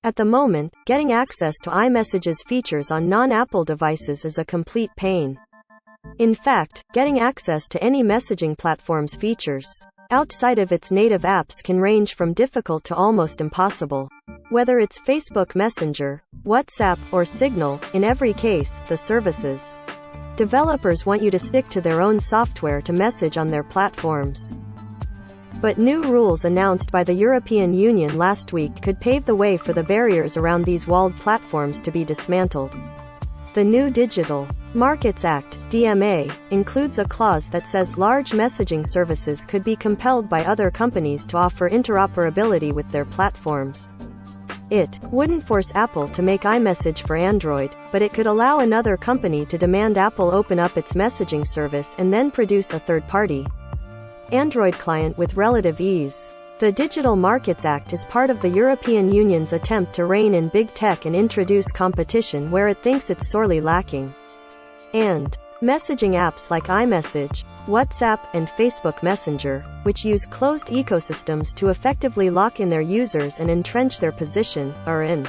At the moment, getting access to iMessage's features on non-Apple devices is a complete pain. In fact, getting access to any messaging platform's features outside of its native apps can range from difficult to almost impossible. Whether it's Facebook Messenger, WhatsApp, or Signal, in every case, the services developers want you to stick to their own software to message on their platforms. But new rules announced by the European Union last week could pave the way for the barriers around these walled platforms to be dismantled. The new Digital Markets Act, DMA, includes a clause that says large messaging services could be compelled by other companies to offer interoperability with their platforms. It wouldn't force Apple to make iMessage for Android, but it could allow another company to demand Apple open up its messaging service and then produce a third-party Android client with relative ease. The Digital Markets Act is part of the European Union's attempt to rein in big tech and introduce competition where it thinks it's sorely lacking. And messaging apps like iMessage, WhatsApp, and Facebook Messenger, which use closed ecosystems to effectively lock in their users and entrench their position, are an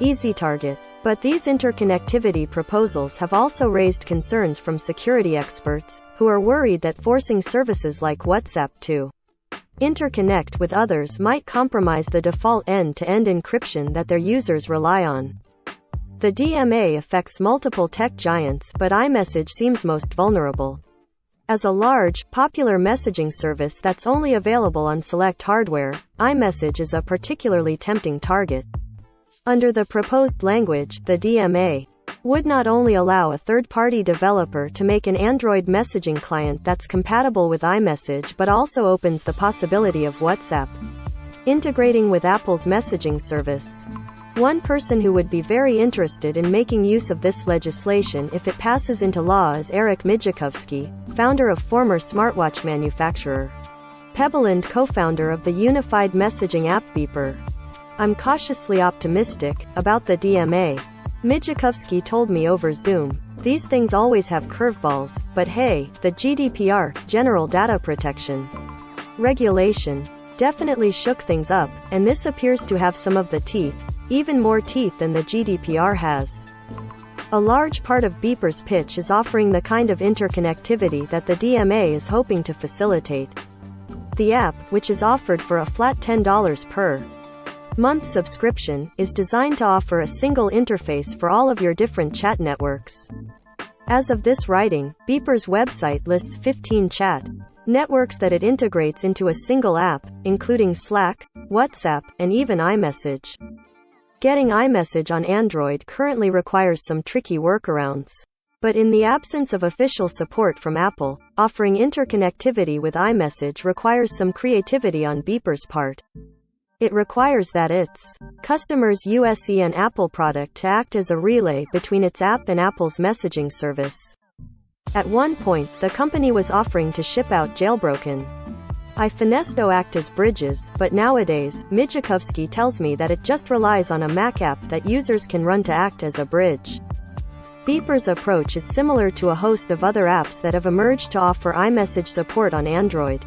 easy target. But these interconnectivity proposals have also raised concerns from security experts, who are worried that forcing services like WhatsApp to interconnect with others might compromise the default end-to-end encryption that their users rely on. The DMA affects multiple tech giants, but iMessage seems most vulnerable. As a large, popular messaging service that's only available on select hardware, iMessage is a particularly tempting target. Under the proposed language, the DMA would not only allow a third-party developer to make an Android messaging client that's compatible with iMessage but also opens the possibility of WhatsApp integrating with Apple's messaging service. One person who would be very interested in making use of this legislation if it passes into law is Eric Mijakovsky, founder of former smartwatch manufacturer Pebble and co-founder of the unified messaging app Beeper. I'm cautiously optimistic about the DMA. Mijakovsky told me over Zoom, "These things always have curveballs, but hey, the GDPR, General Data Protection regulation, definitely shook things up, and this appears to have some of the teeth, even more teeth than the GDPR has." A large part of Beeper's pitch is offering the kind of interconnectivity that the DMA is hoping to facilitate. The app, which is offered for a flat $10 per month subscription, is designed to offer a single interface for all of your different chat networks. As of this writing, Beeper's website lists 15 chat networks that it integrates into a single app, including Slack, WhatsApp, and even iMessage. Getting iMessage on Android currently requires some tricky workarounds. But in the absence of official support from Apple, offering interconnectivity with iMessage requires some creativity on Beeper's part. It requires that its customers use an Apple product to act as a relay between its app and Apple's messaging service. At one point, the company was offering to ship out jailbroken iPhonesto act as bridges, but nowadays, Mijakovsky tells me that it just relies on a Mac app that users can run to act as a bridge. Beeper's approach is similar to a host of other apps that have emerged to offer iMessage support on Android.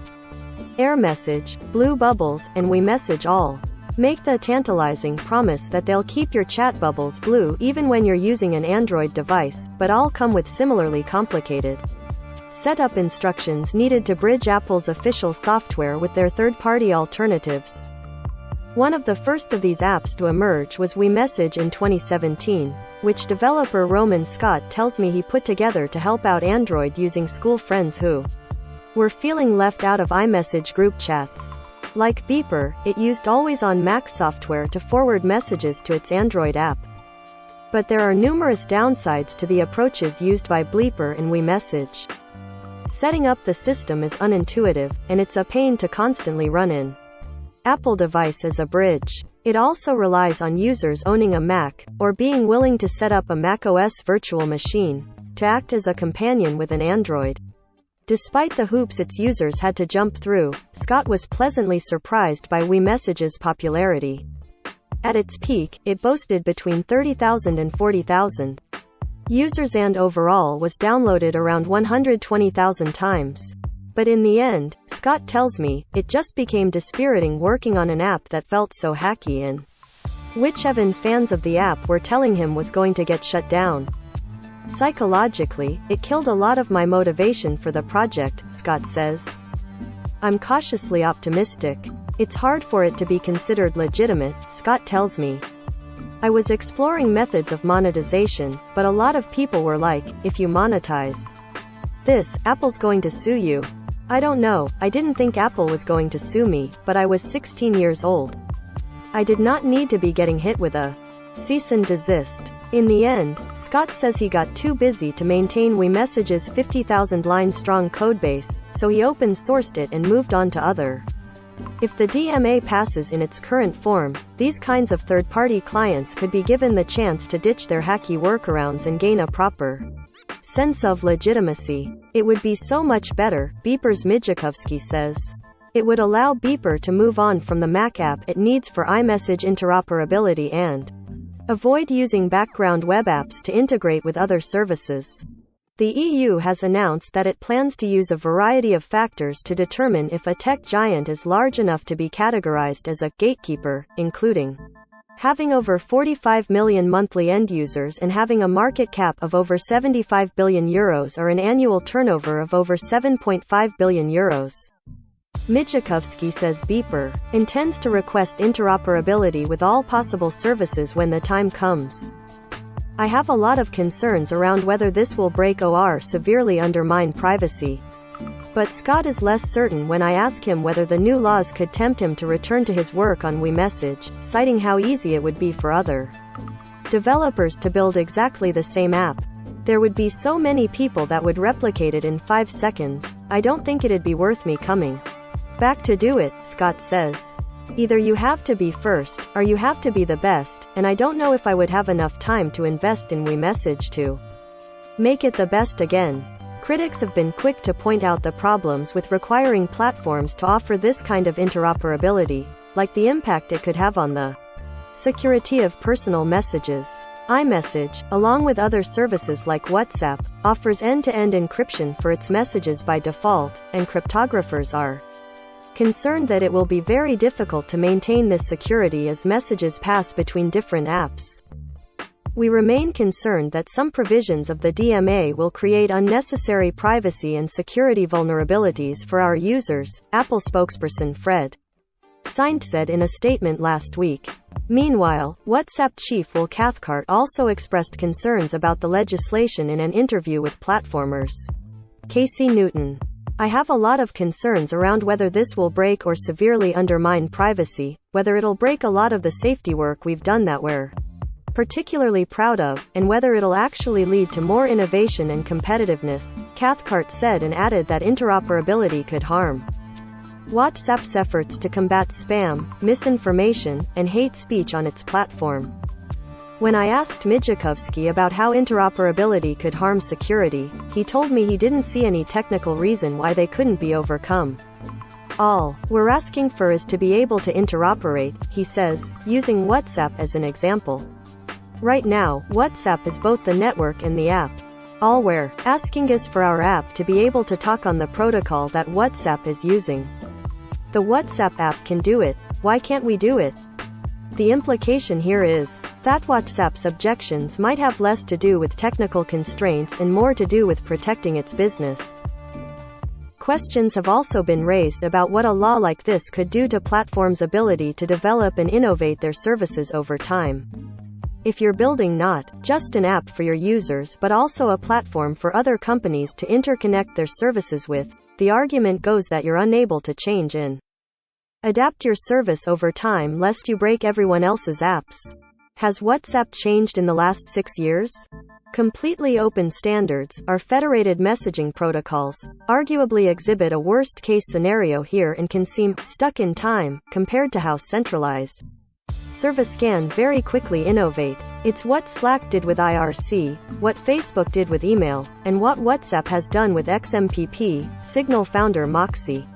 AirMessage, Blue Bubbles, and WeMessage all make the tantalizing promise that they'll keep your chat bubbles blue even when you're using an Android device, but all come with similarly complicated setup instructions needed to bridge Apple's official software with their third-party alternatives. One of the first of these apps to emerge was WeMessage in 2017, which developer Roman Scott tells me he put together to help out Android using school friends who were feeling left out of iMessage group chats. Like Beeper, it used always-on Mac software to forward messages to its Android app. But there are numerous downsides to the approaches used by Beeper and WeMessage. Setting up the system is unintuitive, and it's a pain to constantly run in Apple device as a bridge. It also relies on users owning a Mac, or being willing to set up a macOS virtual machine to act as a companion with an Android. Despite the hoops its users had to jump through, Scott was pleasantly surprised by WeMessage's popularity. At its peak, it boasted between 30,000 and 40,000 users and overall was downloaded around 120,000 times. But in the end, Scott tells me, it just became dispiriting working on an app that felt so hacky and which even fans of the app were telling him was going to get shut down. Psychologically, it killed a lot of my motivation for the project, Scott says. I'm cautiously optimistic. It's hard for it to be considered legitimate, Scott tells me. I was exploring methods of monetization, but a lot of people were like, if you monetize this, Apple's going to sue you. I don't know, I didn't think Apple was going to sue me, but I was 16 years old. I did not need to be getting hit with a cease and desist. In the end, Scott says he got too busy to maintain iMessage's 50,000-line strong codebase, so he open-sourced it and moved on to other. If the DMA passes in its current form, these kinds of third-party clients could be given the chance to ditch their hacky workarounds and gain a proper sense of legitimacy. It would be so much better, Beeper's Mijakovsky says. It would allow Beeper to move on from the Mac app it needs for iMessage interoperability and avoid using background web apps to integrate with other services. The EU has announced that it plans to use a variety of factors to determine if a tech giant is large enough to be categorized as a gatekeeper, including having over 45 million monthly end users and having a market cap of over €75 billion or an annual turnover of over €7.5 billion. Mijakovsky says Beeper intends to request interoperability with all possible services when the time comes. I have a lot of concerns around whether this will break or severely undermine privacy. But Scott is less certain when I ask him whether the new laws could tempt him to return to his work on iMessage, citing how easy it would be for other developers to build exactly the same app. There would be so many people that would replicate it in 5 seconds, I don't think it'd be worth me coming back to do it, Scott says. Either you have to be first, or you have to be the best, and I don't know if I would have enough time to invest in iMessage to make it the best again. Critics have been quick to point out the problems with requiring platforms to offer this kind of interoperability, like the impact it could have on the security of personal messages. iMessage, along with other services like WhatsApp, offers end-to-end encryption for its messages by default, and cryptographers are concerned that it will be very difficult to maintain this security as messages pass between different apps. We remain concerned that some provisions of the DMA will create unnecessary privacy and security vulnerabilities for our users, Apple spokesperson Fred Saint said in a statement last week. Meanwhile, WhatsApp chief Will Cathcart also expressed concerns about the legislation in an interview with Platformers. Casey Newton. I have a lot of concerns around whether this will break or severely undermine privacy, whether it'll break a lot of the safety work we've done that we're particularly proud of, and whether it'll actually lead to more innovation and competitiveness, Cathcart said, and added that interoperability could harm WhatsApp's efforts to combat spam, misinformation, and hate speech on its platform. When I asked Mijakovsky about how interoperability could harm security, he told me he didn't see any technical reason why they couldn't be overcome. All we're asking for is to be able to interoperate, he says, using WhatsApp as an example. Right now, WhatsApp is both the network and the app. All we're asking is for our app to be able to talk on the protocol that WhatsApp is using. The WhatsApp app can do it. Why can't we do it? The implication here is that WhatsApp's objections might have less to do with technical constraints and more to do with protecting its business. Questions have also been raised about what a law like this could do to platforms' ability to develop and innovate their services over time. If you're building not just an app for your users but also a platform for other companies to interconnect their services with, the argument goes that you're unable to change and adapt your service over time lest you break everyone else's apps. Has WhatsApp changed in the last 6 years? Completely open standards, our federated messaging protocols, arguably exhibit a worst-case scenario here and can seem stuck in time, compared to how centralized service can very quickly innovate. It's what Slack did with IRC, what Facebook did with email, and what WhatsApp has done with XMPP, Signal founder Moxie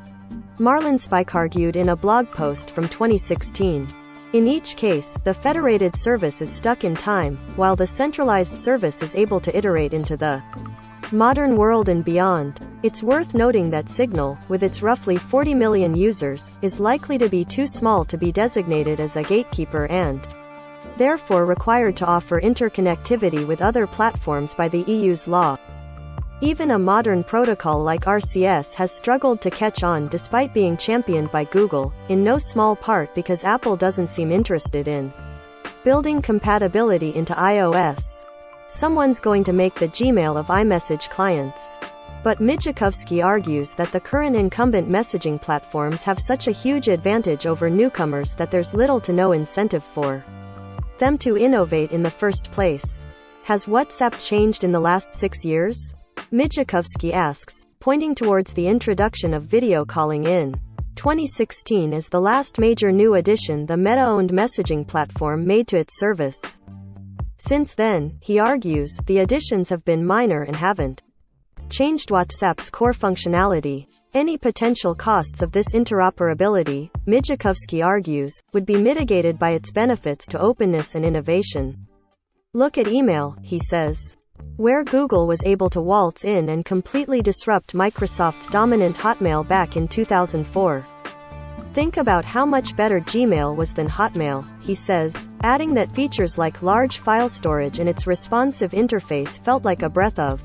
Marlinspike argued in a blog post from 2016. In each case, the federated service is stuck in time, while the centralized service is able to iterate into the modern world and beyond. It's worth noting that Signal, with its roughly 40 million users, is likely to be too small to be designated as a gatekeeper and therefore required to offer interconnectivity with other platforms by the EU's law. Even a modern protocol like RCS has struggled to catch on despite being championed by Google, in no small part because Apple doesn't seem interested in building compatibility into iOS. Someone's going to make the Gmail of iMessage clients. But Mijakovsky argues that the current incumbent messaging platforms have such a huge advantage over newcomers that there's little to no incentive for them to innovate in the first place. Has WhatsApp changed in the last 6 years? Mijakovsky asks, pointing towards the introduction of video calling in 2016 as the last major new addition the Meta-owned messaging platform made to its service. Since then, he argues, the additions have been minor and haven't changed WhatsApp's core functionality. Any potential costs of this interoperability, Mijakovsky argues, would be mitigated by its benefits to openness and innovation. Look at email, he says, where Google was able to waltz in and completely disrupt Microsoft's dominant Hotmail back in 2004. Think about how much better Gmail was than Hotmail, he says, adding that features like large file storage and its responsive interface felt like a breath of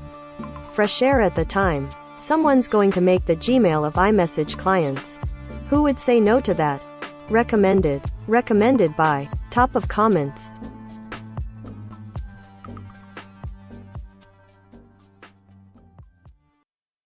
fresh air at the time. Someone's going to make the Gmail of iMessage clients. Who would say no to that? Recommended. Recommended by. Top of comments.